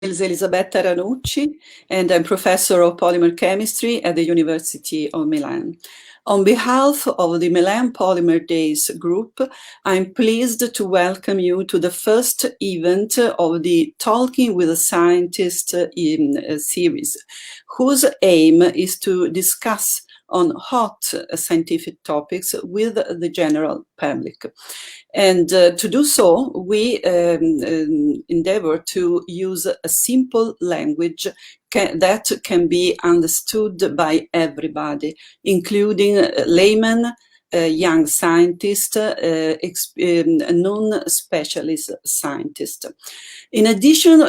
is Elisabetta Ranucci, and I'm professor of polymer chemistry at the University of Milan. On behalf of the Milan Polymer Days group, I'm pleased to welcome you to the first event of the Talking with a Scientist series, whose aim is to discuss on hot scientific topics with the general public. And to do so, we endeavor to use a simple language that can be understood by everybody, including laymen, young scientists, non-specialist scientists. In addition,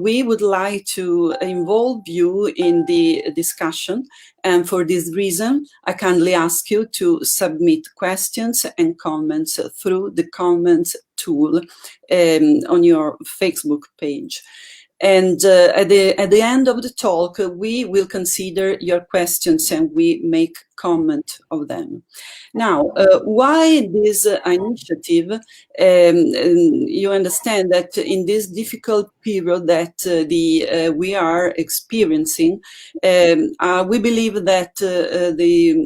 we would like to involve you in the discussion, and for this reason, I kindly ask you to submit questions and comments through the comments tool on your Facebook page. And at the end of the talk, we will consider your questions and we make comment of them. Now, why this initiative? You understand that in this difficult period that we are experiencing, we believe that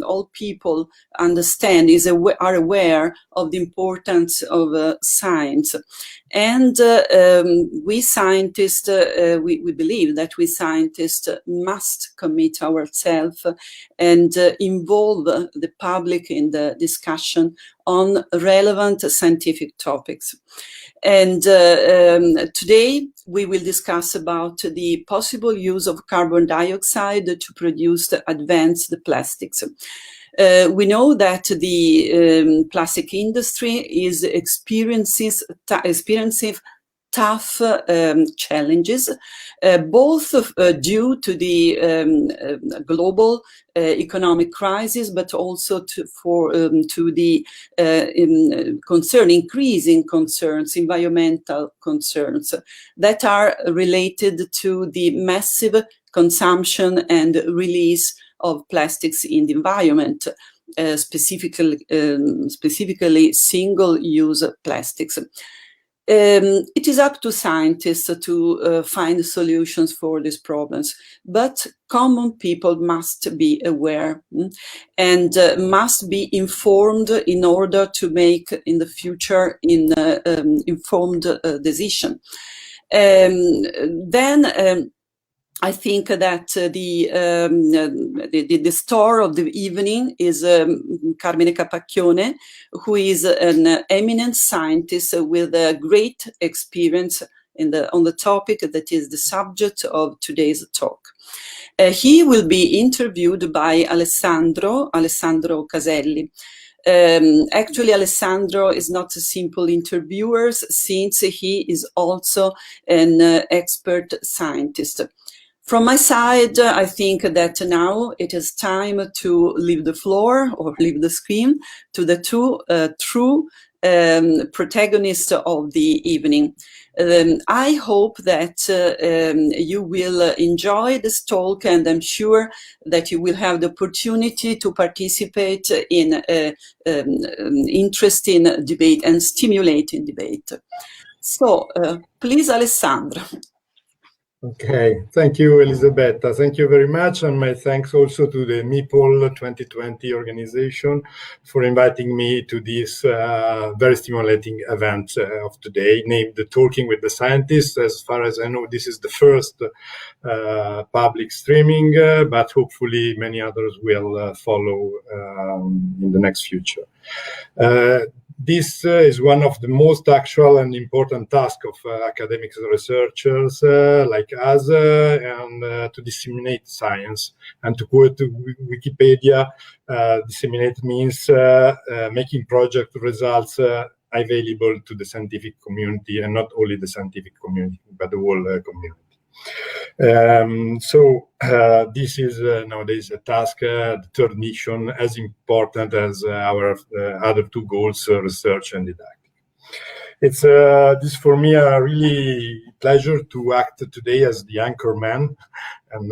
all people understand, are aware of the importance of science. And we scientists, we believe that we scientists must commit ourselves and involve the public in the discussion on relevant scientific topics. And today we will discuss about the possible use of carbon dioxide to produce advanced plastics. We know that the plastic industry is experiencing tough challenges, both due to the global economic crisis, but also to the increasing concerns, environmental concerns that are related to the massive consumption and release of plastics in the environment, specifically single-use plastics. It is up to scientists to find solutions for these problems, but common people must be aware and must be informed in order to make in the future informed decision. I think that the star of the evening is Carmine Capacchione, who is an eminent scientist with a great experience on the topic that is the subject of today's talk. He will be interviewed by Alessandro Caselli. Actually, Alessandro is not a simple interviewer, since he is also an expert scientist. From my side, I think that now it is time to leave the floor or leave the screen to the two true protagonists of the evening. I hope that you will enjoy this talk, and I'm sure that you will have the opportunity to participate in interesting debate and stimulating debate. So, please, Alessandro. Okay, thank you, Elisabetta. Thank you very much, and my thanks also to the MIPOL 2020 organization for inviting me to this very stimulating event of today, named Talking with the Scientists. As far as I know, this is the first public streaming, but hopefully many others will follow in the next future. This is one of the most actual and important tasks of academics and researchers like us, and to disseminate science. And to quote Wikipedia, disseminate means making project results available to the scientific community, and not only the scientific community, but the whole community. This is nowadays a task, the third mission, as important as our other two goals, research and didactic. It's this for me a really pleasure to act today as the anchor man and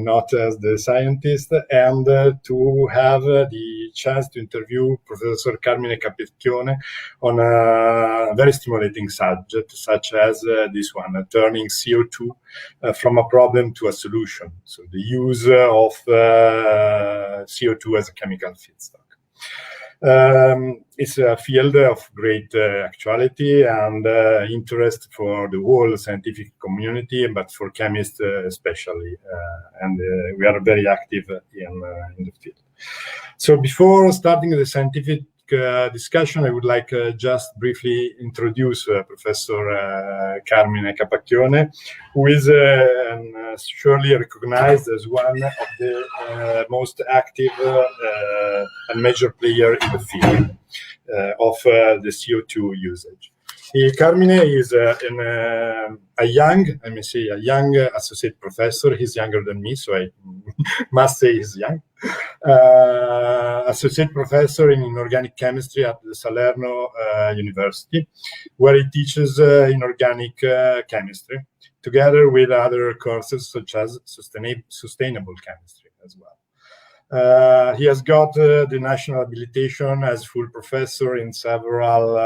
not as the scientist, and to have the chance to interview Professor Carmine Capacchione on a very stimulating subject, such as this one, turning CO2 from a problem to a solution. So the use of CO2 as a chemical feedstock. It's a field of great actuality and interest for the whole scientific community, but for chemists especially, and we are very active in the field. So before starting the scientific discussion, I would like just briefly introduce Professor Carmine Capacchione, who is surely recognized as one of the most active and major player in the field of the CO2 usage. Carmine is a young associate professor. He's younger than me, so I must say he's young. Associate professor in inorganic chemistry at the Salerno University, where he teaches inorganic chemistry, together with other courses such as sustainable chemistry as well. He has got the national habilitation as full professor in several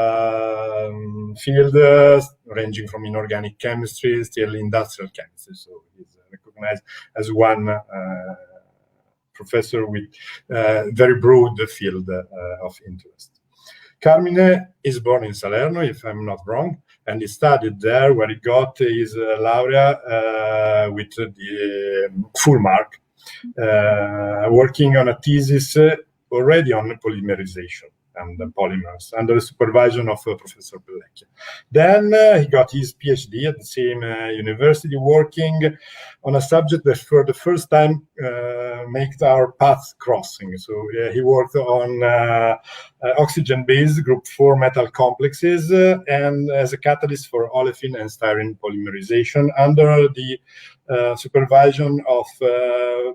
fields, ranging from inorganic chemistry till industrial chemistry. So he's recognized as one professor with very broad field of interest. Carmine is born in Salerno, if I'm not wrong, and he studied there, where he got his laurea with the full mark, working on a thesis already on polymerization and polymers under the supervision of Professor Pellecchia. Then he got his PhD at the same university, working on a subject that for the first time made our paths crossing. So he worked on oxygen-based group 4 metal complexes and as a catalyst for olefin and styrene polymerization under the supervision of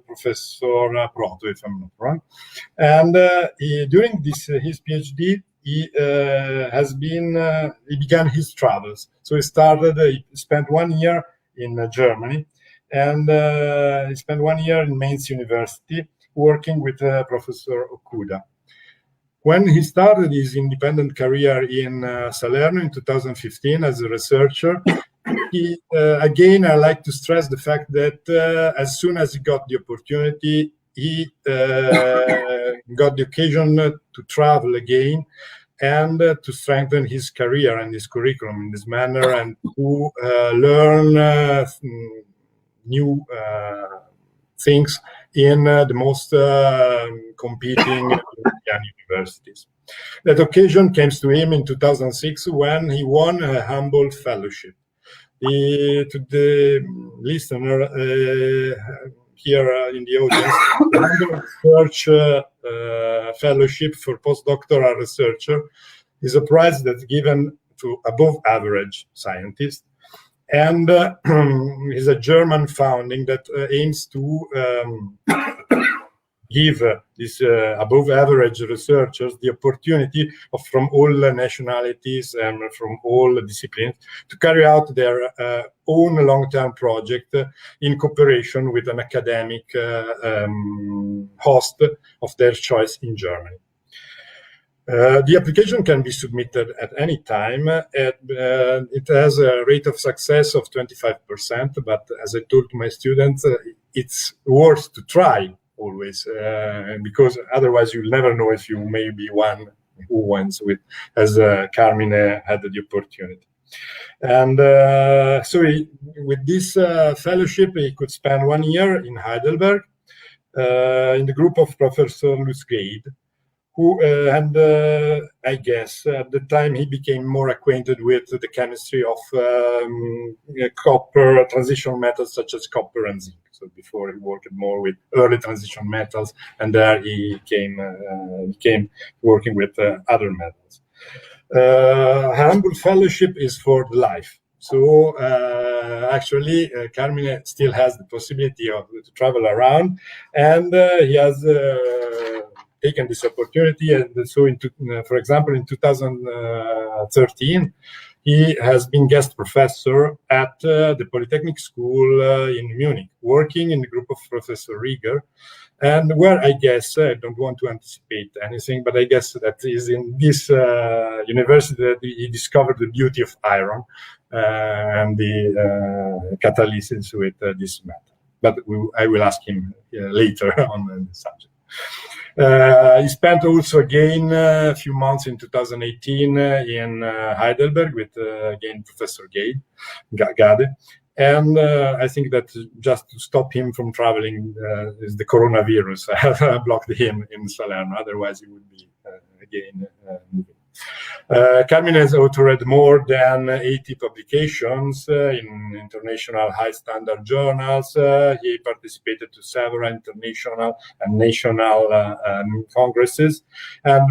Professor Proto, if I'm not wrong. And during his PhD, he began his travels. So he spent 1 year in Germany, and he spent 1 year in Mainz University working with Professor Okuda. When he started his independent career in Salerno in 2015 as a researcher, again, I like to stress the fact that as soon as he got the opportunity, he got the occasion to travel again and to strengthen his career and his curriculum in this manner, and to learn new things in the most competing universities. That occasion came to him in 2006 when he won a Humboldt Fellowship. To the listener here in the audience, the Research Fellowship for postdoctoral researcher is a prize that's given to above average scientists, and is a German founding that aims to give these above average researchers the opportunity from all nationalities and from all disciplines to carry out their own long-term project in cooperation with an academic host of their choice in Germany. The application can be submitted at any time. It has a rate of success of 25%, but as I told my students, it's worth to try always, because otherwise you'll never know if you may be one who wins with, as Carmine had the opportunity. And so with this fellowship, he could spend 1 year in Heidelberg in the group of Professor Lutz Gade, who, I guess at the time he became more acquainted with the chemistry of copper transitional metals such as copper and zinc. So before he worked more with early transition metals, and there he came working with other metals. Humboldt Fellowship is for life. So actually, Carmine still has the possibility to travel around, and he has taken this opportunity. And so, for example, in 2013, He has been guest professor at the Polytechnic School in Munich, working in the group of Professor Rieger, and where I guess, I don't want to anticipate anything, but I guess that is in this university that he discovered the beauty of iron and the catalysis with this metal. But I will ask him later on the subject. He spent also again a few months in 2018 in Heidelberg with again Professor Gade. And I think that just to stop him from traveling is the coronavirus. I blocked him in Salerno, otherwise he would be again moving. Carmine has authored more than 80 publications in international high-standard journals. He participated to several international and national congresses, and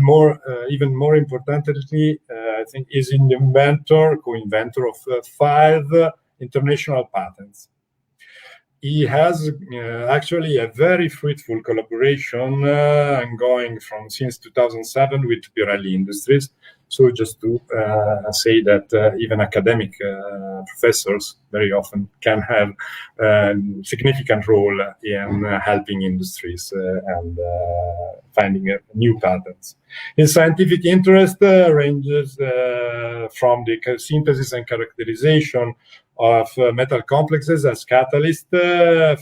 even more importantly, I think is an co-inventor of 5 international patents. He has actually a very fruitful collaboration ongoing since 2007 with Pirelli Industries. So just to say that even academic professors very often can have a significant role in helping industries and finding new patents. His scientific interest ranges from the synthesis and characterization of metal complexes as catalyst for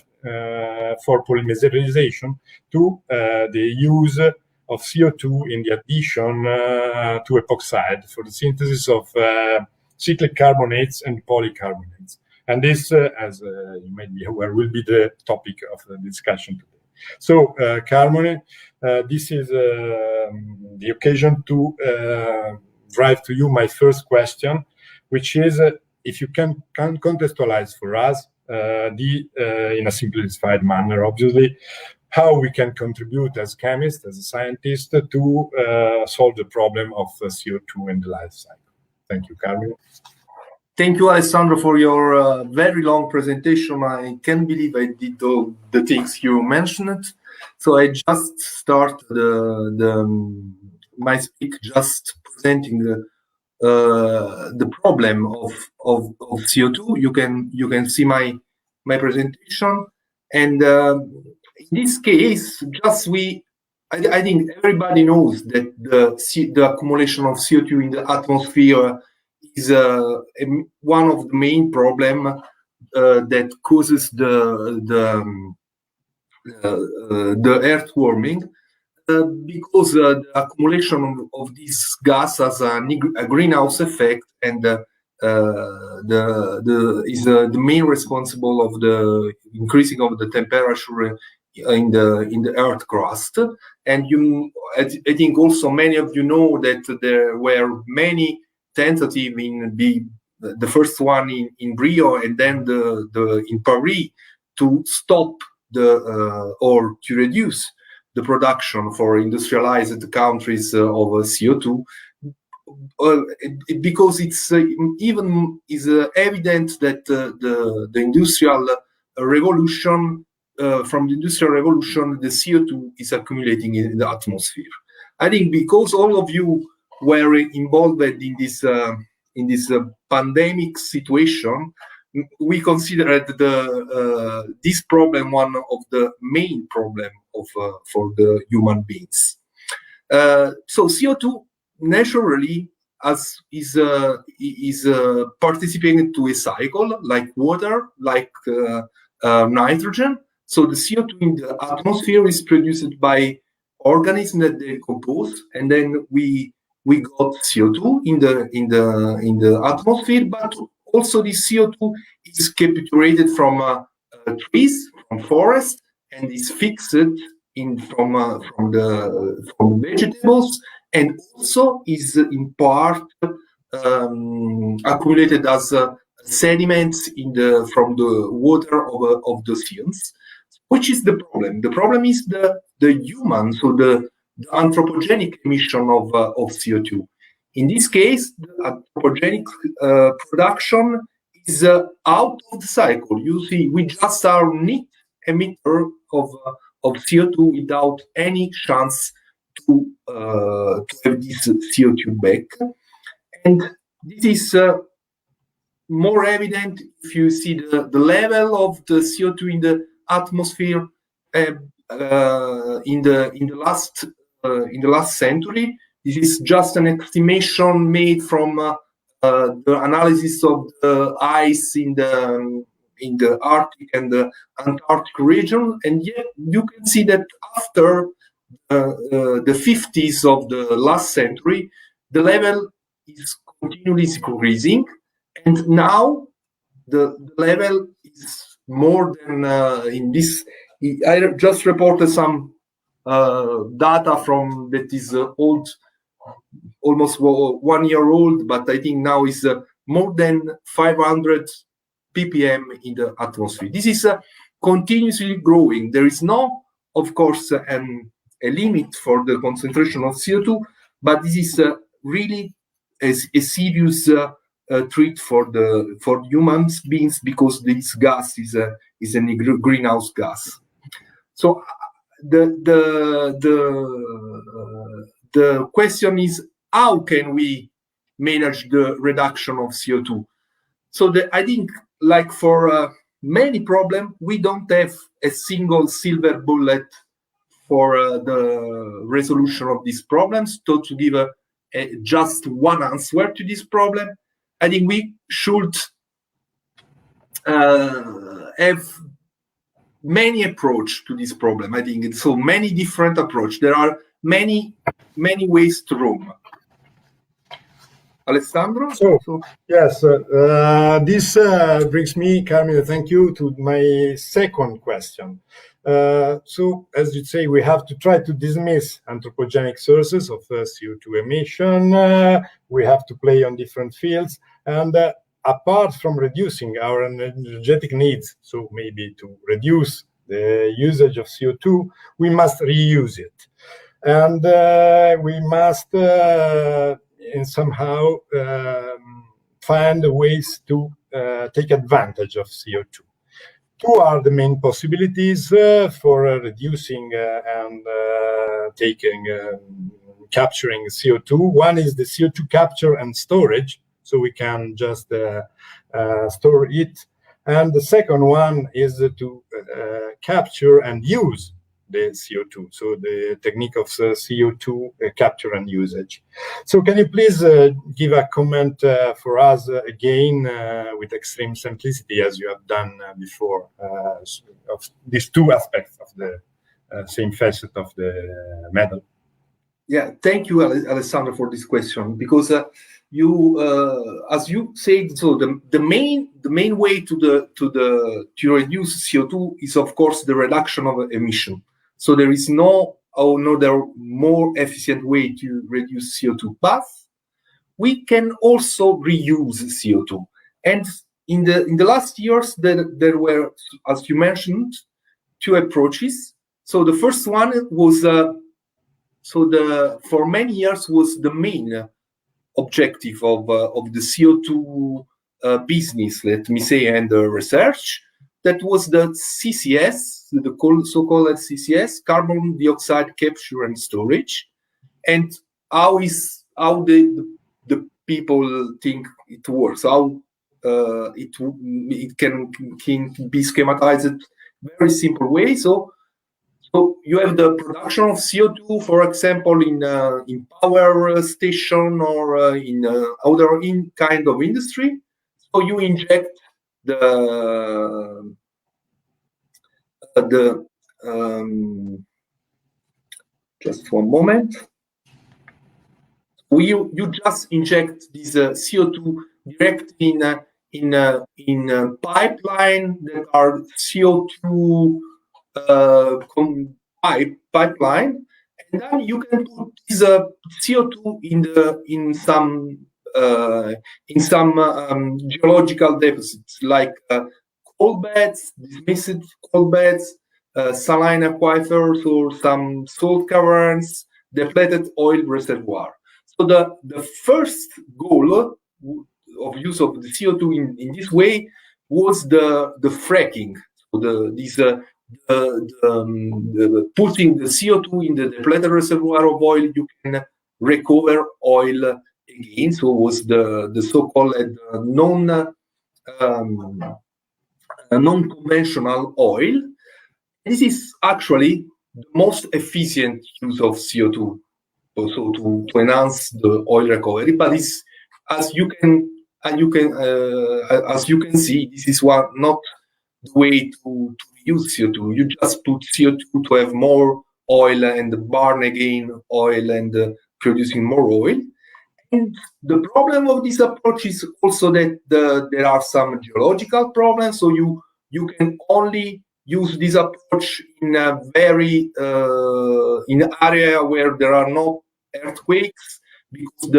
polymerization to the use of CO2 in the addition to epoxide for the synthesis of cyclic carbonates and polycarbonates. And this, as you might be aware, will be the topic of the discussion today. So, Carmine, this is the occasion to drive to you my first question, which is if you can contextualize for us in a simplified manner, obviously, how we can contribute as chemists, as a scientist, to solve the problem of CO2 in the life cycle. Thank you, Carmine. Thank you, Alessandro, for your very long presentation. I can't believe I did all the things you mentioned. So I just start my speak just presenting the problem of CO2. You can see my presentation, and in this case, I think everybody knows that the accumulation of CO2 in the atmosphere is one of the main problems that causes the earth warming, because the accumulation of this gas has a greenhouse effect, and is the main responsible of the increasing of the temperature in the earth crust. And I think also many of you know that there were many tentative in the first one in Rio, and then in Paris, to stop or to reduce the production for industrialized countries of CO2, because it's even is evident that the industrial revolution, from the industrial revolution, the CO2 is accumulating in the atmosphere. I think because all of you were involved in this pandemic situation, we considered this problem one of the main problem for the human beings. So CO2 naturally is participating to a cycle like water, like nitrogen. So the CO2 in the atmosphere is produced by organisms that decompose, and then we got CO2 in the atmosphere, but also the CO2 is captured from trees, from forests, and is fixed from the vegetables, and also is in part accumulated as sediments from the water of the oceans. Which is the problem? The problem is the human, so the anthropogenic emission of CO2. In this case, the anthropogenic production is out of the cycle. You see, we just are net emitter of CO2 without any chance to have this CO2 back. And this is more evident if you see the level of the CO2 in the atmosphere in the last century. This is just an estimation made from the analysis of the ice in the Arctic and the Antarctic region, and yet you can see that after the 50s of the last century, the level is continuously increasing. And now the level is more than in this. I just reported some data from that is old, almost 1 year old, but I think now is more than 500 ppm in the atmosphere. This is continuously growing. There is no, of course, a limit for the concentration of CO2, but this is really a serious threat for human beings, because this gas is a greenhouse gas. So the question is, how can we manage the reduction of CO2? So I think, like for many problems, we don't have a single silver bullet for the resolution of these problems. So to give just one answer to this problem, I think we should have many approaches to this problem. I think it's so many different approaches. There are many ways to Rome. Alessandro? Yes, this brings me, Carmine, thank you, to my second question. So, as you say, we have to try to dismiss anthropogenic sources of CO2 emission. We have to play on different fields. And apart from reducing our energetic needs, so maybe to reduce the usage of CO2, we must reuse it. And we must somehow find ways to take advantage of CO2. Two are the main possibilities for reducing and capturing CO2. One is the CO2 capture and storage, so we can just store it. And the second one is to capture and use the CO2, so the technique of CO2 capture and usage. So can you please give a comment for us again with extreme simplicity, as you have done before, of these two aspects of the same facet of the medal? Yeah, thank you, Alessandro, for this question, because you, as you said, so the main way to reduce CO2 is, of course, the reduction of emission. So there is no another more efficient way to reduce CO2, but we can also reuse CO2. And in the last years, there were, as you mentioned, two approaches. So the first one was for many years was the main objective of the CO2 business, let me say, and the research. That was the CCS, the so-called CCS, carbon dioxide capture and storage, and how the people think it works, how it can be schematized very simple way. So you have the production of CO2, for example, in power station or in other kind of industry. So you inject just one moment. You just inject this CO2 directly in pipeline that are CO2 pipeline, and then you can put this CO2 in some geological deposits like coal beds, dismissed coal beds, saline aquifers, or some salt caverns, depleted oil reservoir. So the first goal of use of the CO2 in this way was the fracking. So putting the CO2 in the depleted reservoir of oil, you can recover oil again, so was the so-called non-conventional oil. This is actually the most efficient use of CO2, also to enhance the oil recovery. But it's, as you can see, this is not the way to use CO2. You just put CO2 to have more oil and burn again oil and producing more oil. And the problem of this approach is also that there are some geological problems. So you can only use this approach in a very in an area where there are no earthquakes, because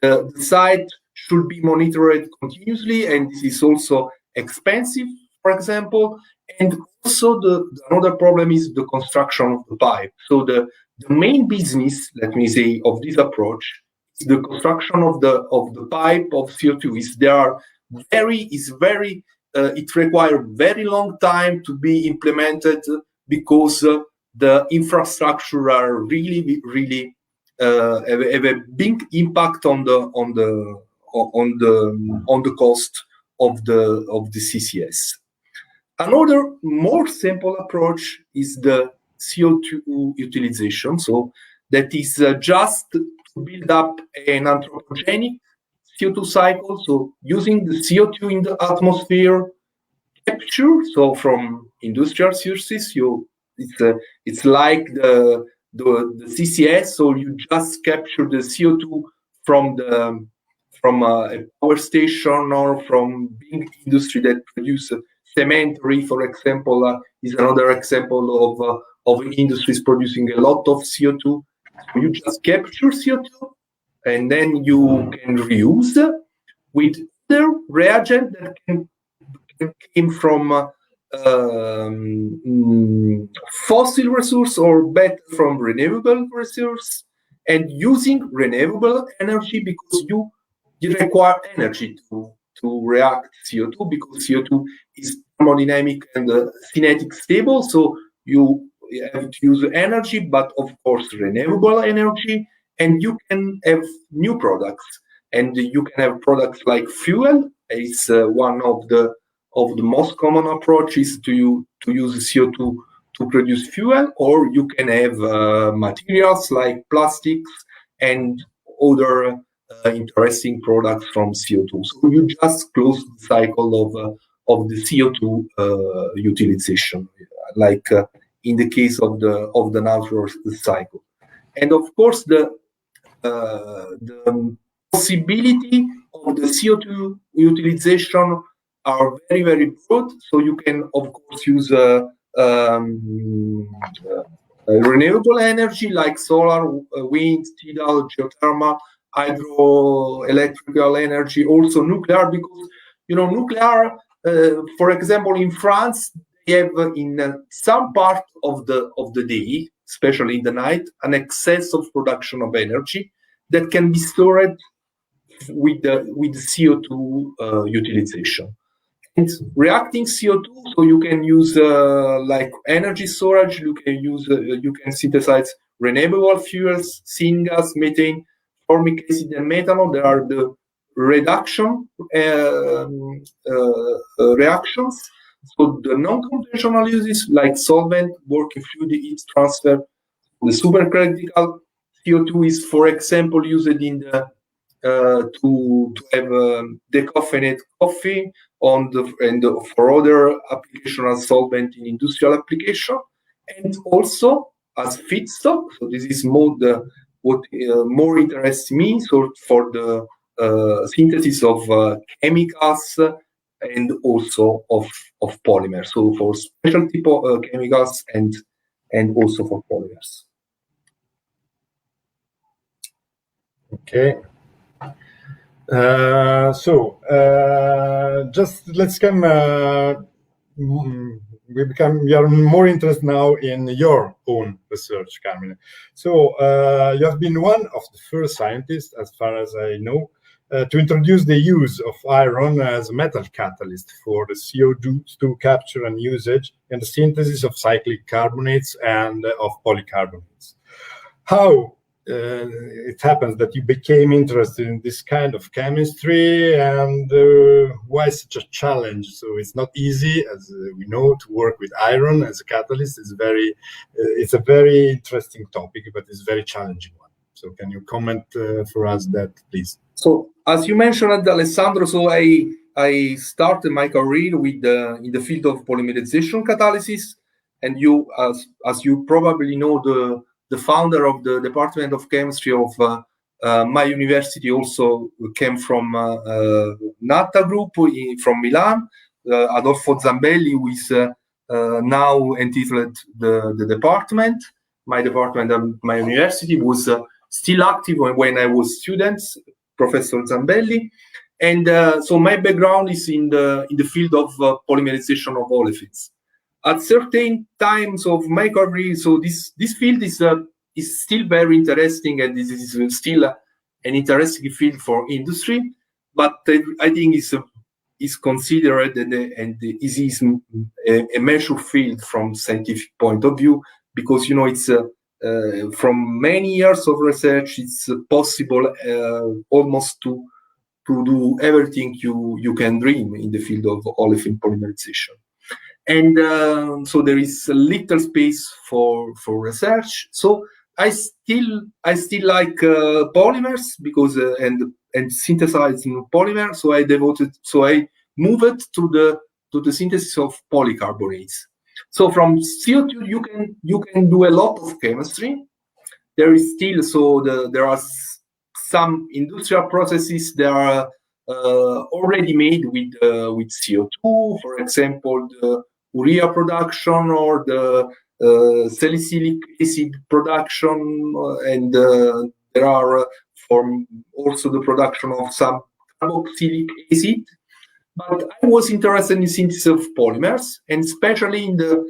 the site should be monitored continuously, and this is also expensive, for example. And also another problem is the construction of the pipe. So the main business, let me say, of this approach is the construction of the pipe of CO2. It requires very long time to be implemented, because the infrastructure are really have a big impact on the cost of the CCS. Another more simple approach is the CO2 utilization. So that is just to build up an anthropogenic CO2 cycle. So using the CO2 in the atmosphere, capture, so from industrial sources, it's like the CCS. So you just capture the CO2 from a power station or from big industry that produce cemetery, for example, is another example of industries producing a lot of CO2. So you just capture CO2 and then you can reuse with other reagent that came from fossil resource, or better from renewable resource, and using renewable energy, because you require energy to react CO2, because CO2 is thermodynamic and kinetic stable. So you have to use energy, but of course renewable energy, and you can have new products. And you can have products like fuel. It's one of the most common approaches to use CO2 to produce fuel, or you can have materials like plastics and other interesting products from CO2. So you just close the cycle of the CO2 utilization, like in the case of the natural cycle. And of course, the possibility of the CO2 utilization are very, very broad. So you can, of course, use renewable energy like solar, wind, tidal, geothermal, hydroelectrical energy, also nuclear, because nuclear, for example, in France, they have in some part of the day, especially in the night, an excess of production of energy that can be stored with the CO2 utilization. And reacting CO2, so you can use like energy storage. You can synthesize renewable fuels, syngas, methane, formic acid, and methanol. There are the reduction reactions. So the non-conventional uses like solvent, working fluid, heat transfer. The supercritical CO2 is, for example, used in the to have decaffeinated coffee and for other application as solvent in industrial application, and also as feedstock. So this is what more interests me. So for the synthesis of chemicals and also of polymers. So for specialty chemicals and also for polymers. Okay. Just let's come. We are more interested now in your own research, Carmine. So you have been one of the first scientists, as far as I know, to introduce the use of iron as a metal catalyst for the CO2 capture and usage and the synthesis of cyclic carbonates and of polycarbonates. How it happens that you became interested in this kind of chemistry, and why such a challenge? So it's not easy, as we know, to work with iron as a catalyst. It's a very interesting topic, but it's a very challenging one. So can you comment for us that, please? So as you mentioned, Alessandro, so I started my career with in the field of polymerization catalysis, and you, as you probably know, the founder of the Department of Chemistry of my university also came from NATA group from Milan. Adolfo Zambelli, who is now entitled the department. My department at my university was still active when I was student, Professor Zambelli. And so my background is in the field of polymerization of olefins. At certain times of my career, so this field is still very interesting, and this is still an interesting field for industry. But I think is considered and is a mature field from scientific point of view, because it's from many years of research, it's possible almost to do everything you can dream in the field of olefin polymerization. And so there is a little space for research. So I still like polymers because and synthesizing polymer. So I moved to the synthesis of polycarbonates. So from CO2 you can do a lot of chemistry. There is still there are some industrial processes that are already made with CO2, for example, the urea production or the salicylic acid production, and there are also the production of some carboxylic acid. But I was interested in the synthesis of polymers, and especially in the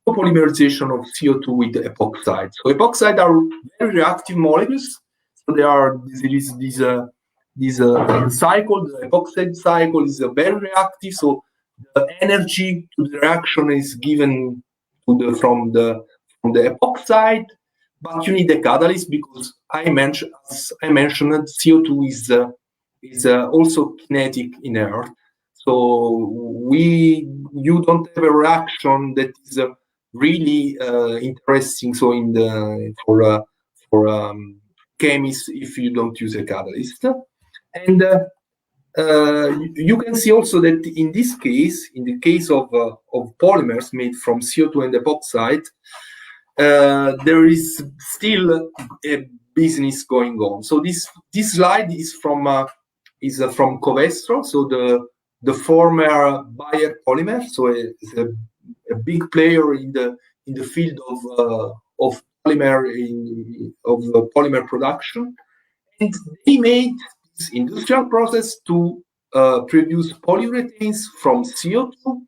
polymerization of CO2 with epoxide. So epoxide are very reactive molecules. So there is this cycle, the epoxide cycle is very reactive. So the energy to the reaction is given from the epoxide, but you need a catalyst because as I mentioned, CO2 is also kinetic inert. So you don't have a reaction that is really interesting. So for chemists, if you don't use a catalyst, and you can see also that in this case, in the case of polymers made from CO2 and epoxide, there is still a business going on. So this slide is from Covestro, so the former Bayer Polymer, so it's a big player in the field of polymer production, and they made this industrial process to produce polyurethanes from CO2,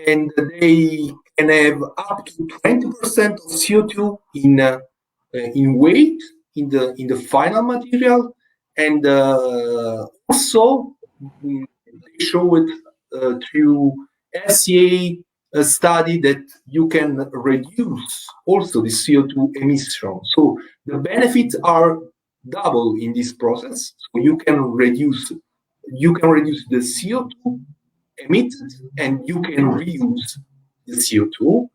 and they can have up to 20% of CO2 in weight in the final material, and also they showed through SCA a study that you can reduce also the CO2 emission. So the benefits are double in this process. So you can reduce the CO2 emitted, and you can reuse the CO2,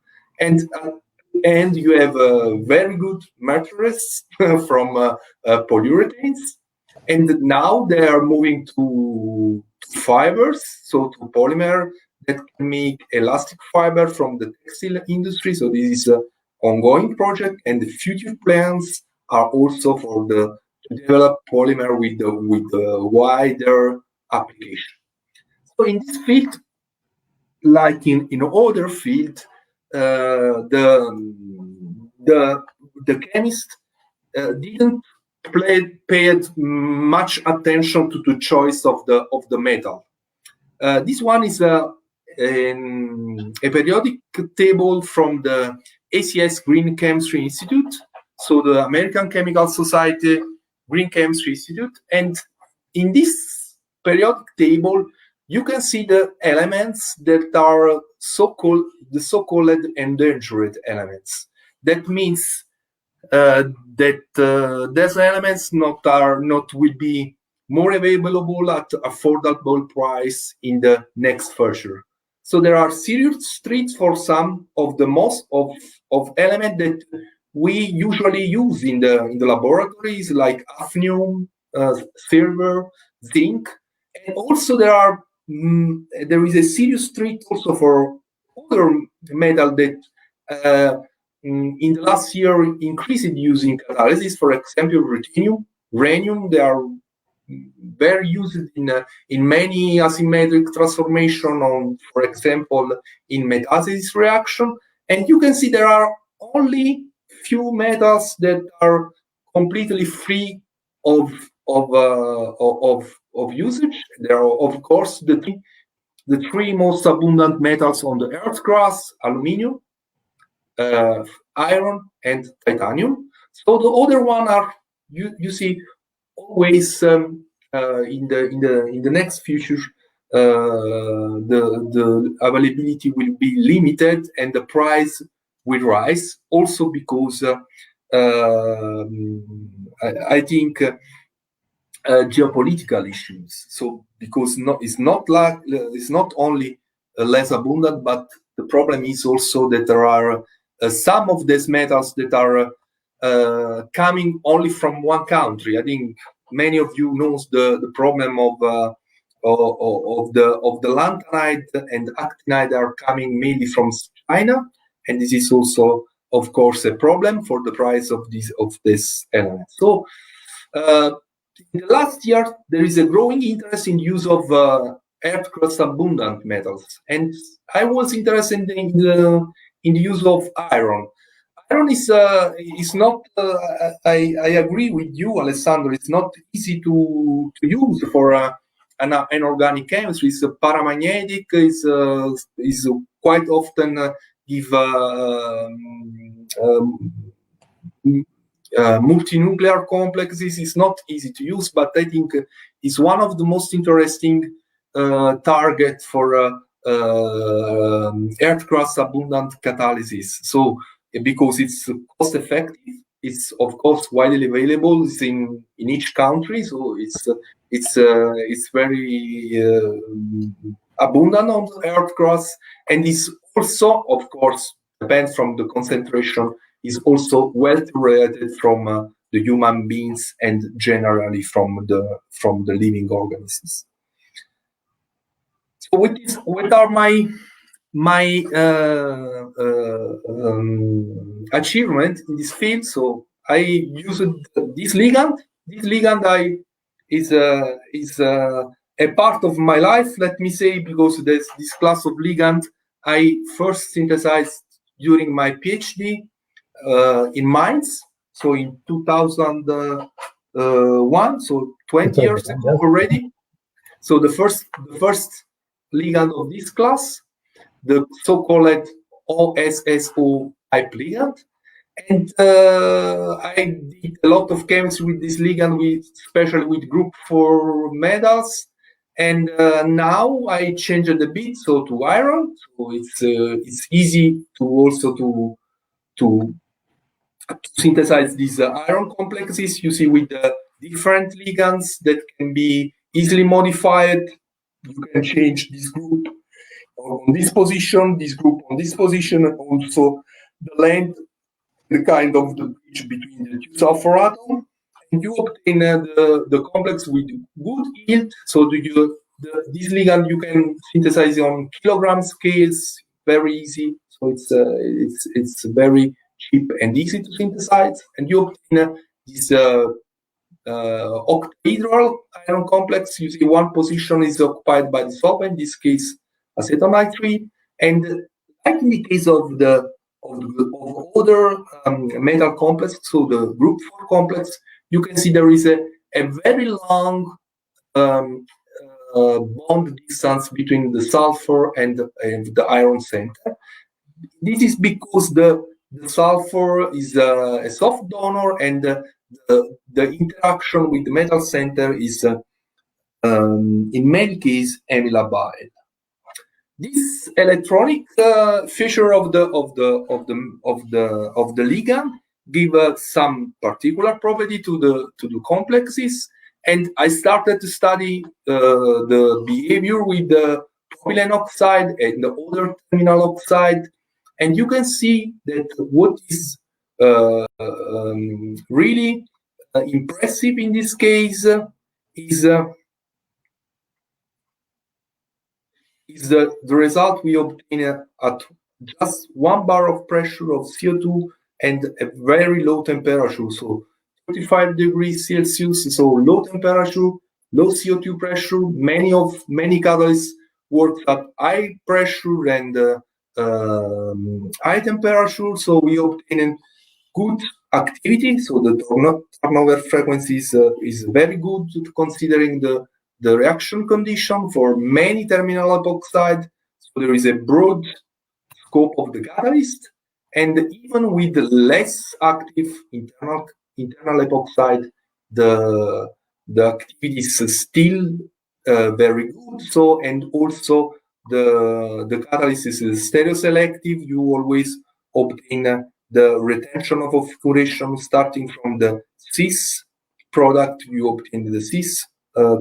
and you have very good materials from polyurethanes. And now they are moving to fibers, so to polymer that can make elastic fiber from the textile industry. So this is an ongoing project, and the future plans are also to develop polymer with a wider application. So in this field, like in other field, the chemist didn't paid much attention to the choice of the metal. This one is a periodic table from the ACS Green Chemistry Institute, so the American Chemical Society Green Chemistry Institute, and in this periodic table you can see the elements that are the so-called endangered elements. That means that these elements will be more available at affordable price in the next future. So there are serious threats for some of the most of elements that we usually use in the laboratories, like hafnium, silver, zinc, and also there is a serious threat also for other metal that in the last year increased using catalysis. For example, ruthenium, rhenium. They are very used in many asymmetric transformation on, for example, in metathesis reaction. And you can see there are only few metals that are completely free of usage. There are, of course, the three most abundant metals on the Earth's crust: aluminium, iron, and titanium. So the other one are you see always in the next future the availability will be limited and the price will rise, also because I think geopolitical issues. So because it's not only less abundant, but the problem is also that there are some of these metals that are coming only from one country. I think many of you knows the problem of the lanthanide and actinide are coming mainly from China, and this is also, of course, a problem for the price of this element. So in the last year, there is a growing interest in use of earth crust abundant metals, and I was interested in the use of iron. Iron is not. I agree with you, Alessandro. It's not easy to use for an organic chemistry. It's paramagnetic. Is quite often give multinuclear complexes. Is not easy to use, but I think it's one of the most interesting target for earth crust abundant catalysis. So because it's cost effective, it's of course widely available. It's in each country, so it's very abundant on earth crust, and it's also, of course, depends from the concentration, is also well related from the human beings and generally from the living organisms. So what are my achievement in this field? So I used this ligand. This ligand is a part of my life, let me say, because there's this class of ligand I first synthesized during my PhD in Mainz. So in 2001, so 20 years ago already. So the first ligand of this class, the so-called OSSO type ligand. And I did a lot of chemistry with this ligand, especially with group 4 metals. And now I changed it a bit, so to iron. So it's easy to also to synthesize these iron complexes. You see, with the different ligands that can be easily modified. You can change this group on this position, this group on this position, and also the length, the kind of the bridge between the two sulfur atoms. And you obtain the complex with good yield. So this ligand you can synthesize on kilogram scales, very easy. So it's very cheap and easy to synthesize. And you obtain this octahedral iron complex. You see, one position is occupied by the solvent, in this case acetonitrile, and like in the case of other metal complex, so the group 4 complex, you can see there is a very long bond distance between the sulfur and the iron center. This is because the sulfur is a soft donor, and the interaction with the metal center is in many cases amylabile. This electronic feature of the ligand give some particular property to the complexes, and I started to study the behavior with the propylene oxide and the other terminal oxide, and you can see that what is really impressive in this case is the result we obtain at just 1 bar of pressure of CO2 and a very low temperature, so 35 degrees Celsius, so low temperature, low CO2 pressure. Many catalysts work at high pressure and high temperature, so we obtain good activity. So the turnover frequency is very good considering the reaction condition for many terminal epoxide. So there is a broad scope of the catalyst, and even with the less active internal epoxide, the activity is still very good. So, and also the catalyst is stereoselective. You always obtain the retention of obscuration starting from the cis product. You obtain the cis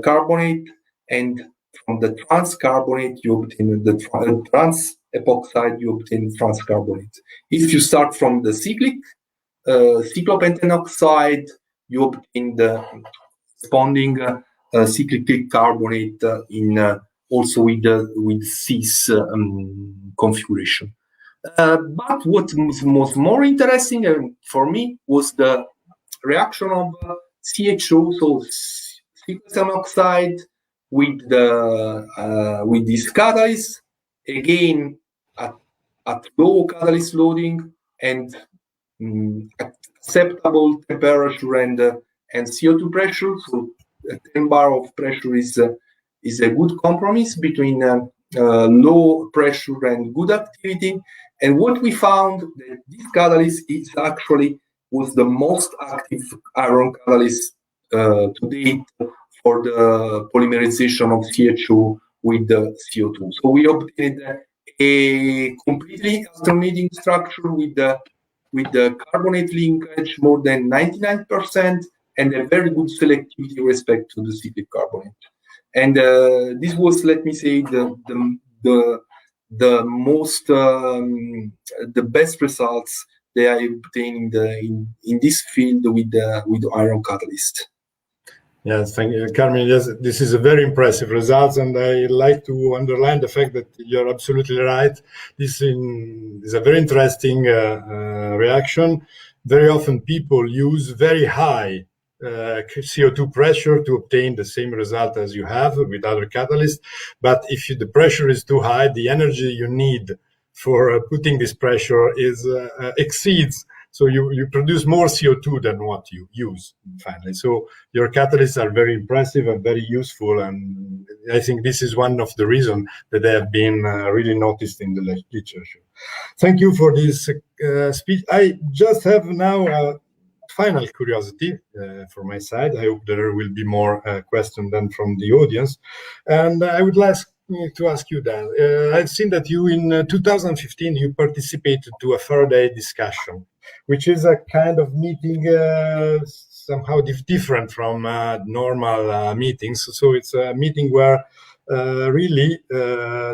carbonate, and from the trans carbonate you obtain the trans epoxide, you obtain trans carbonate. If you start from the cyclic cyclopentane oxide, you obtain the corresponding cyclic carbonate in also with cis configuration. But what was more interesting for me was the reaction of CHO, so cyclopentane oxide, with this catalyst, again at low catalyst loading and acceptable temperature and CO2 pressure. So 10 bar of pressure is a good compromise between low pressure and good activity. And what we found that this catalyst is actually was the most active iron catalyst to date for the polymerization of CHO with the CO2. So we obtained a completely alternating structure with the carbonate linkage more than 99% and a very good selectivity with respect to the cyclic carbonate. And this was, let me say, the most the best results they are obtaining in this field with iron catalyst. Yes, thank you, Carmine. Yes, this is a very impressive result, and I like to underline the fact that you're absolutely right. This is a very interesting reaction. Very often people use very high CO2 pressure to obtain the same result as you have with other catalysts. But if the pressure is too high, the energy you need for putting this pressure exceeds. So you produce more CO2 than what you use, finally. So your catalysts are very impressive and very useful. And I think this is one of the reasons that they have been really noticed in the literature. Thank you for this speech. I just have now a final curiosity from my side. I hope there will be more questions than from the audience. And I would like to ask you, Dan. I've seen that you, in 2015, you participated to a Faraday discussion, which is a kind of meeting somehow different from normal meetings. So it's a meeting where really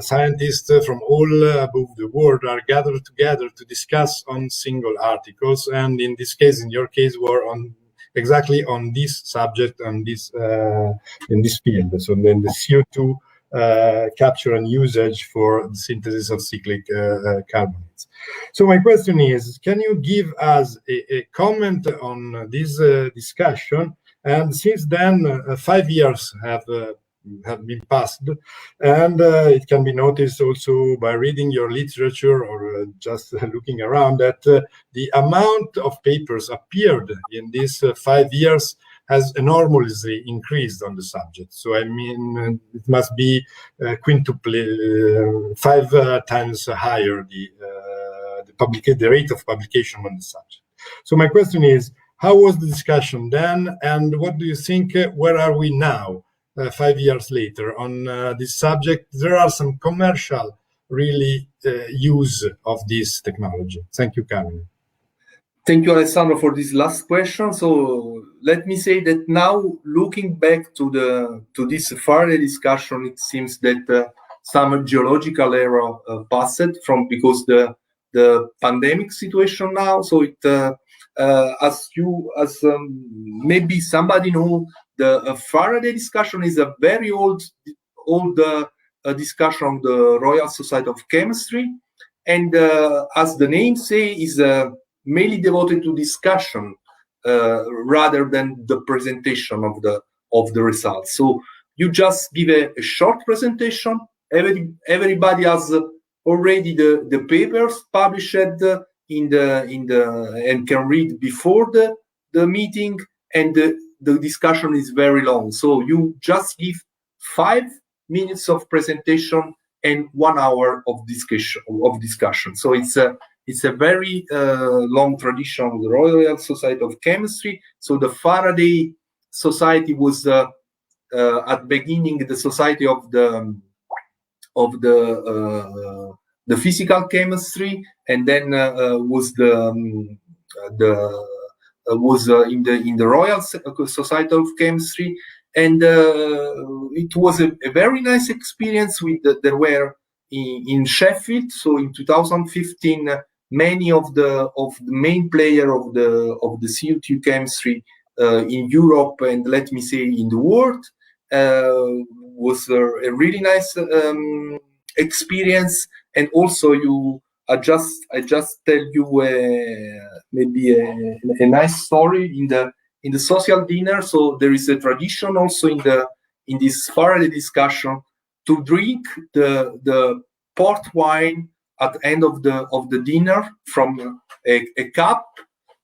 scientists from all above the world are gathered together to discuss on single articles. And in this case, in your case, were on exactly on this subject, on this in this field. So then the CO2 capture and usage for the synthesis of cyclic carbonates. So my question is, can you give us a comment on this discussion? And since then, 5 years have been passed, and it can be noticed also by reading your literature or just looking around that the amount of papers appeared in these 5 years has enormously increased on the subject. So I mean, it must be quintuple, 5 times higher the rate of publication on the subject. So my question is, how was the discussion then, and what do you think? Where are we now, 5 years later, on this subject? There are some commercial really use of this technology. Thank you, Carmine. Thank you, Alessandro, for this last question. So let me say that now, looking back to this Faraday discussion, it seems that some geological era passed from, because the pandemic situation now. So it as maybe somebody know, the Faraday discussion is a very old discussion of the Royal Society of Chemistry, and as the name say, is mainly devoted to discussion rather than the presentation of the results. So you just give a short presentation. Everybody has already the papers published in the and can read before the meeting, and the discussion is very long. So you just give 5 minutes of presentation and 1 hour of discussion. So it's a very long tradition of the Royal Society of Chemistry. So the Faraday Society was at the beginning the society of the physical chemistry, and then was in the Royal Society of Chemistry, and it was a very nice experience. There were in Sheffield. So in 2015, many of the main player of the CO2 chemistry in Europe, and let me say in the world, was a really nice experience. And also I just tell you maybe a nice story in the social dinner. So there is a tradition also in this Faraday discussion to drink the port wine at the end of the dinner from a cup,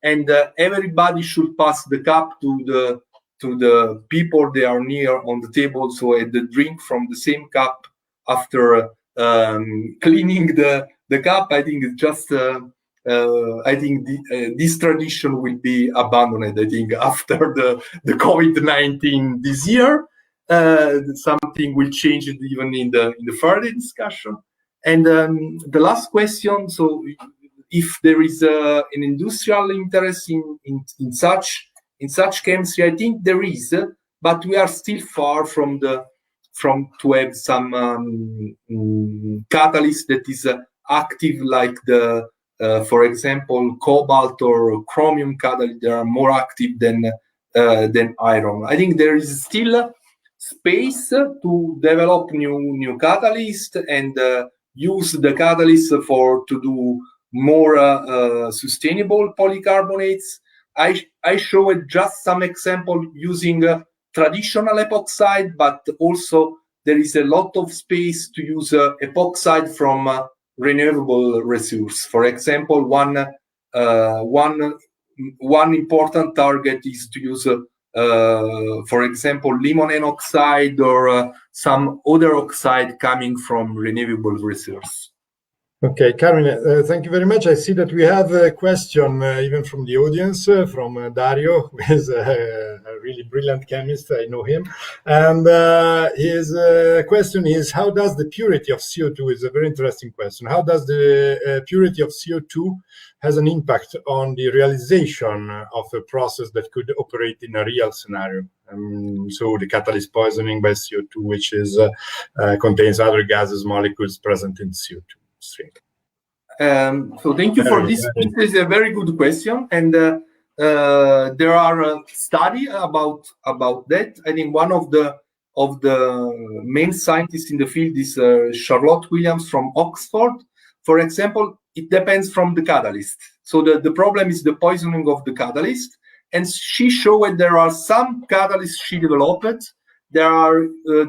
and everybody should pass the cup to the people they are near on the table, so they drink from the same cup after cleaning the cup. I think it's just I think this tradition will be abandoned, I think, after the COVID-19 this year. Something will change even in the further discussion. And the last question, so if there is an industrial interest in such chemistry, I think there is, but we are still far from to have some catalyst that is active, like for example, cobalt or chromium catalyst. They are more active than iron. I think there is still space to develop new catalyst and use the catalyst to do more sustainable polycarbonates. I showed just some example using traditional epoxide, but also there is a lot of space to use epoxide from renewable resources. For example, one important target is to use for example, limonene oxide or some other oxide coming from renewable resources. Okay, Carmine, thank you very much. I see that we have a question even from the audience, from Dario, who is a really brilliant chemist. I know him. And his question is, how does the purity of CO2, is a very interesting question, how does the purity of CO2 has an impact on the realization of a process that could operate in a real scenario? So the catalyst poisoning by CO2, which is contains other gases molecules present in CO2. So thank you for this. This is a very good question, and there are studies about that. I think one of the main scientists in the field is Charlotte Williams from Oxford. For example, it depends from the catalyst. So the problem is the poisoning of the catalyst, and she showed there are some catalysts she developed. There are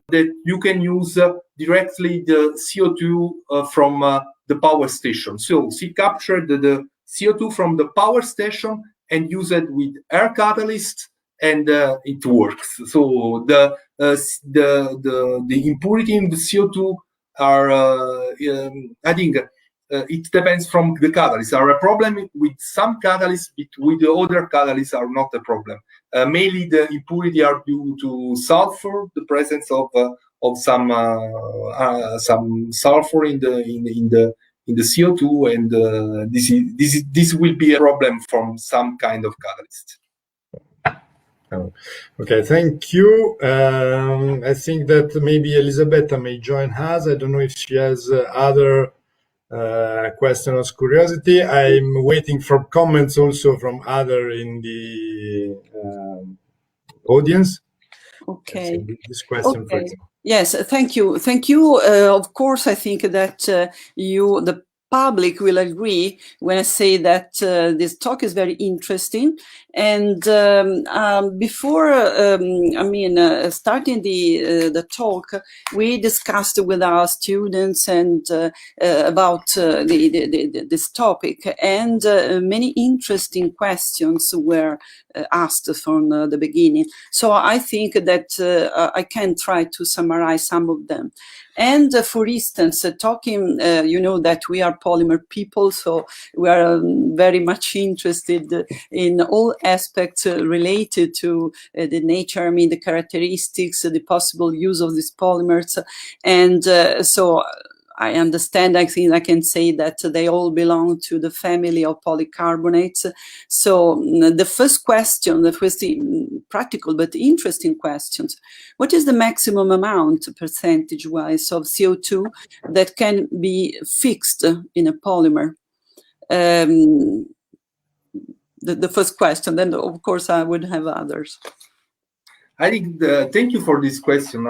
that you can use directly the CO2 from the power station. So she captured the CO2 from the power station and used it with air catalyst, and it works. So the impurity in the CO2 are I think it depends from the catalyst. Are a problem with some catalysts, with the other catalysts are not a problem. Mainly the impurity are due to sulfur, the presence of some sulfur in the CO2, and this will be a problem from some kind of catalyst. Oh, okay, thank you. I think that maybe Elisabetta may join us. I don't know if she has other questions or curiosity. I'm waiting for comments also from other in the audience. Okay. This question, for Okay. example. Yes, thank you. Thank you. Of course, I think that the public will agree when I say that this talk is very interesting. And before, starting the talk, we discussed with our students and about this topic, and many interesting questions were asked from the beginning. So I think that I can try to summarize some of them. And for instance, talking, you know that we are polymer people, so we are very much interested in all aspects related to the nature, the characteristics, the possible use of these polymers. And so I understand, I think I can say that they all belong to the family of polycarbonates. So the first question, the first practical but interesting questions: what is the maximum amount, percentage-wise, of CO2 that can be fixed in a polymer? The first question, then of course I would have others. I think thank you for this question,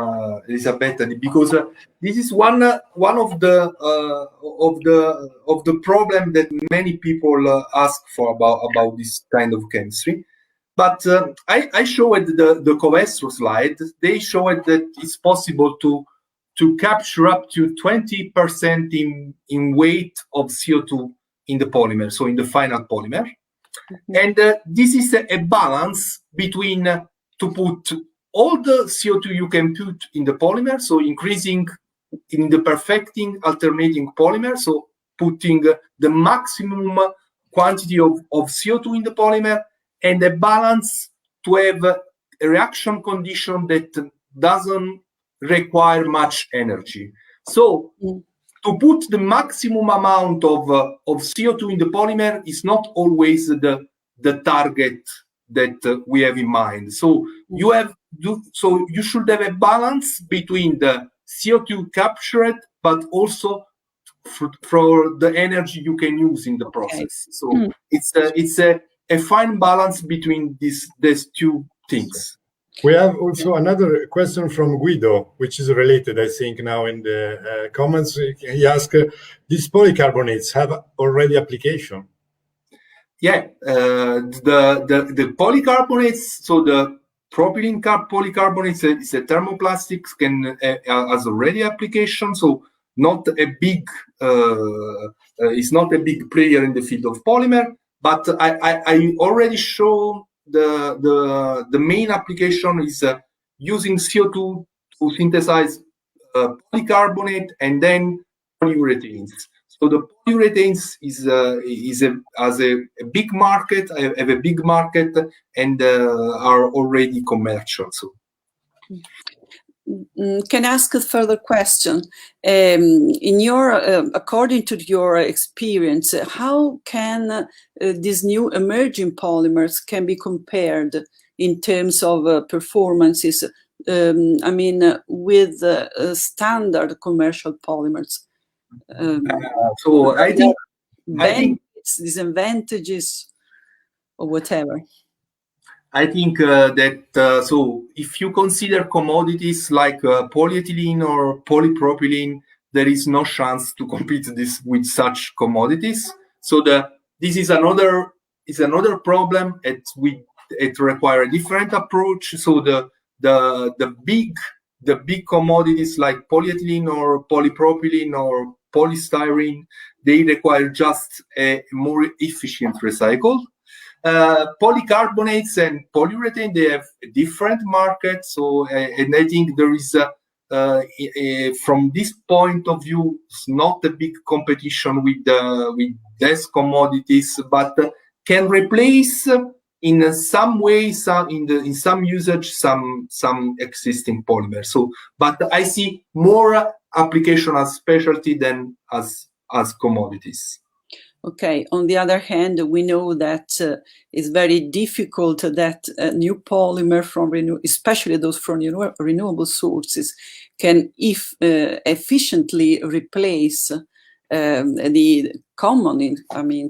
Elisabetta, because this is one of the problem that many people ask for about this kind of chemistry. But I showed the Covestro slide. They showed that it's possible to capture up to 20% in weight of CO2 in the polymer, so in the final polymer. Mm-hmm. And this is a balance between to put all the CO2 you can put in the polymer, so increasing in the perfecting alternating polymer, so putting the maximum quantity of CO2 in the polymer, and a balance to have a reaction condition that doesn't require much energy. So to put the maximum amount of CO2 in the polymer is not always the target that we have in mind. So you should have a balance between the CO2 captured, but also for the energy you can use in the process. So it's a fine balance between these two things. We have also another question from Guido, which is related, I think, now in the comments. He asked, these polycarbonates have already application? Yeah, the polycarbonates, so the propylene polycarbonates is a thermoplastics, has already application, so not a big, it's not a big player in the field of polymer, but I already show the main application is using CO2 to synthesize polycarbonate and then polyurethanes. So the polyurethanes has a big market, have a big market, and are already commercial. So. Can I ask a further question? In your, according to your experience, how can these new emerging polymers can be compared in terms of performances? With standard commercial polymers. So I think benefits, disadvantages, or whatever. I think that so if you consider commodities like polyethylene or polypropylene, there is no chance to compete with such commodities. So this is another problem. It requires a different approach. So the big commodities like polyethylene or polypropylene or polystyrene, they require just a more efficient recycle. Polycarbonates and polyurethane, they have a different market. So, and I think there is from this point of view, it's not a big competition with these commodities, but can replace in some way, in some usage, some existing polymers. So, but I see more application as specialty than as as commodities. Okay. On the other hand, we know that it's very difficult that new polymer from especially those from renewable sources, can efficiently replace the common,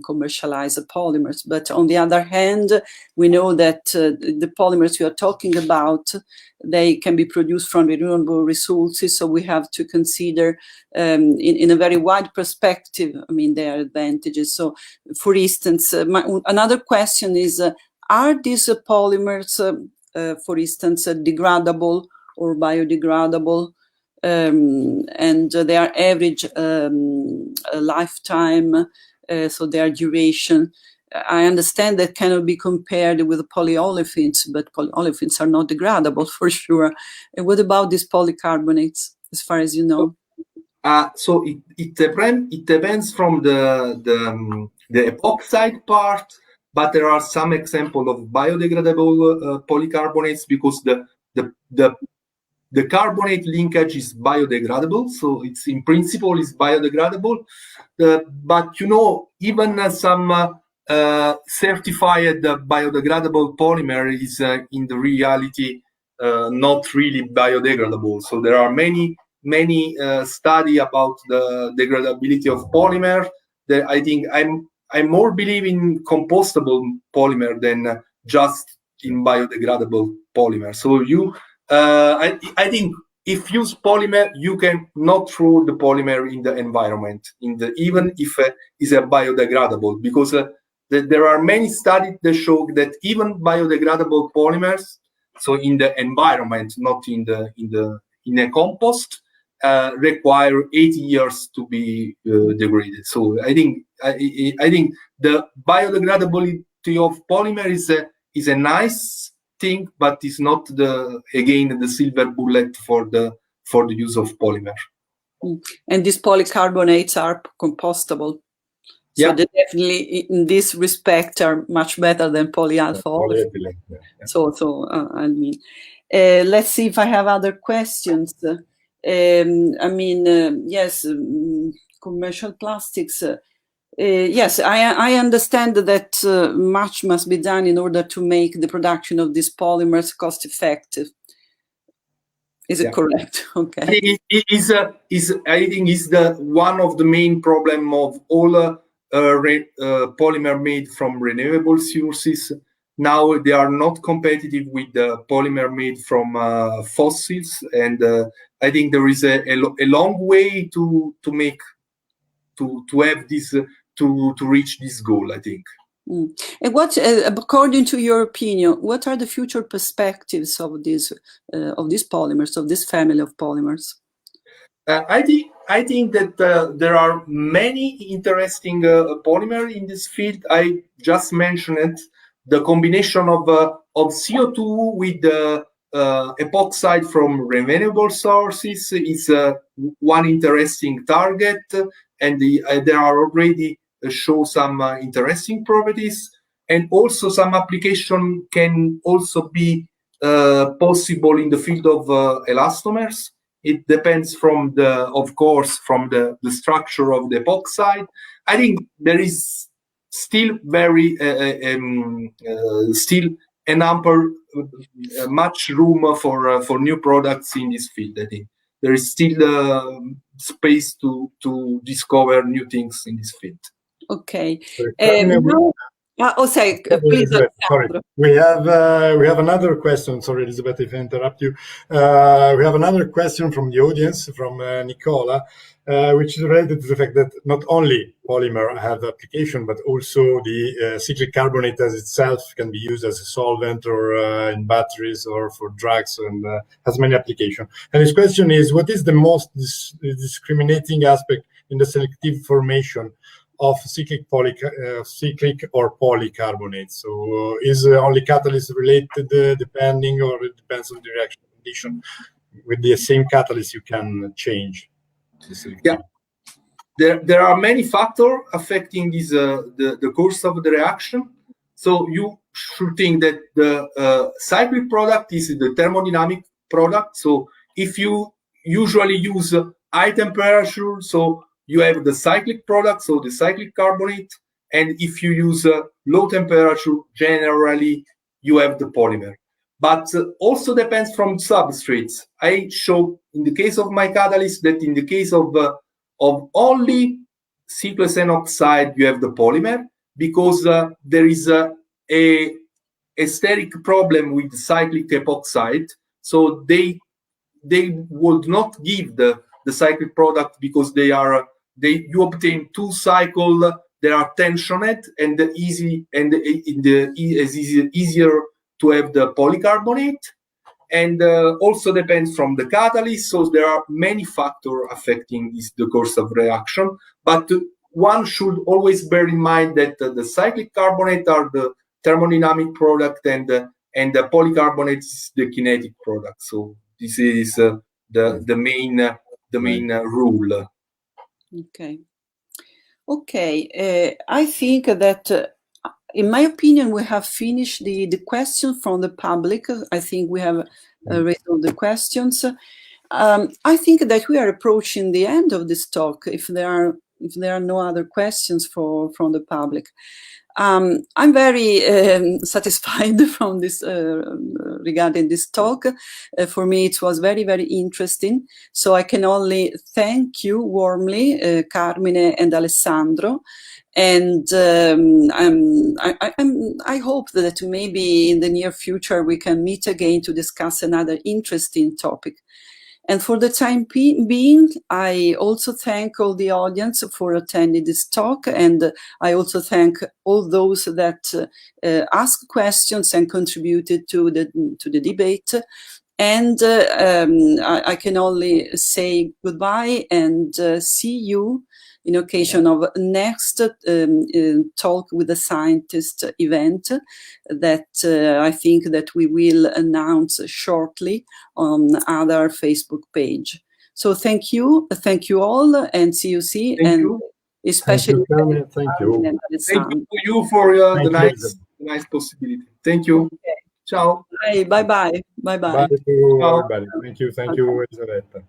commercialized polymers. But on the other hand, we know that the polymers we are talking about, they can be produced from renewable resources. So we have to consider in a very wide perspective, their advantages. So for instance, another question is, are these polymers, for instance, degradable or biodegradable? And their average lifetime, so their duration. I understand that cannot be compared with polyolefins, but polyolefins are not degradable for sure. And what about these polycarbonates, as far as you know? So it depends from the epoxide part, but there are some examples of biodegradable polycarbonates, because the carbonate linkage is biodegradable, so it's in principle is biodegradable. But even some certified biodegradable polymer is in the reality not really biodegradable. So there are many study about the degradability of polymer. I think I more believe in compostable polymer than just in biodegradable polymer. So I think if you use polymer, you can not throw the polymer in the environment, even if it's a biodegradable, because there are many studies that show that even biodegradable polymers, so in the environment, not in a compost, require 80 years to be degraded. So I think the biodegradability of polymer is a nice thing, but it's not the silver bullet for the use of polymer. And these polycarbonates are compostable. So they definitely, in this respect, are much better than polyalpha olefins. Let's see if I have other questions. Yes, commercial plastics. Yes, I understand that much must be done in order to make the production of these polymers cost effective. Is it correct? Okay. I think is the one of the main problem of all polymer made from renewable sources. Now they are not competitive with the polymer made from fossils, and I think there is a long way to have this to reach this goal, I think. And what, according to your opinion, what are the future perspectives of these polymers, of this family of polymers? I think that there are many interesting polymers in this field. I just mentioned the combination of CO2 with the epoxide from renewable sources is one interesting target, and there are already show some interesting properties, and also some application can also be possible in the field of elastomers. It depends from the structure of the epoxide. I think there is still still much room for new products in this field. I think there is still space to discover new things in this field. Okay. Please. Sorry, we have another question. Sorry, Elisabetta, if I interrupt you. We have another question from the audience, from Nicola, which is related to the fact that not only polymer have application, but also the cyclic carbonate as itself can be used as a solvent or in batteries or for drugs, and has many applications. And his question is, what is the most discriminating aspect in the selective formation of cyclic or polycarbonate? So is only catalyst related depending, or it depends on the reaction condition? With the same catalyst you can change? There are many factors affecting this the course of the reaction. So you should think that the cyclic product is the thermodynamic product. So if you usually use high temperature, so you have the cyclic product, so the cyclic carbonate, and if you use low temperature, generally you have the polymer. But also depends from substrates. I show in the case of my catalyst that in the case of only cyclous N oxide, you have the polymer, because there is a steric problem with cyclic epoxide. So they would not give the cyclic product because you obtain 2 cycles. They are tensioned and easier to have the polycarbonate, and also depends from the catalyst. So there are many factors affecting the course of reaction, but one should always bear in mind that the cyclic carbonate are the thermodynamic product, and the polycarbonate is the kinetic product. So this is the main rule. Okay, I think that in my opinion, we have finished the question from the public. I think we have raised all the questions. I think that we are approaching the end of this talk. If there are no other questions from the public, I'm very satisfied from this regarding this talk. For me, it was very, very interesting. So I can only thank you warmly, Carmine and Alessandro. And I hope that maybe in the near future we can meet again to discuss another interesting topic. And for the time being, I also thank all the audience for attending this talk, and I also thank all those that asked questions and contributed to the debate. And I can only say goodbye and see you in occasion of next talk with the scientist event that I think that we will announce shortly on our Facebook page. So thank you all, and see you. Thank you. Especially thank you. Thank you for the nice possibility. Thank you. Okay. Ciao. Bye bye. Bye to everybody. Thank you, Elisabetta.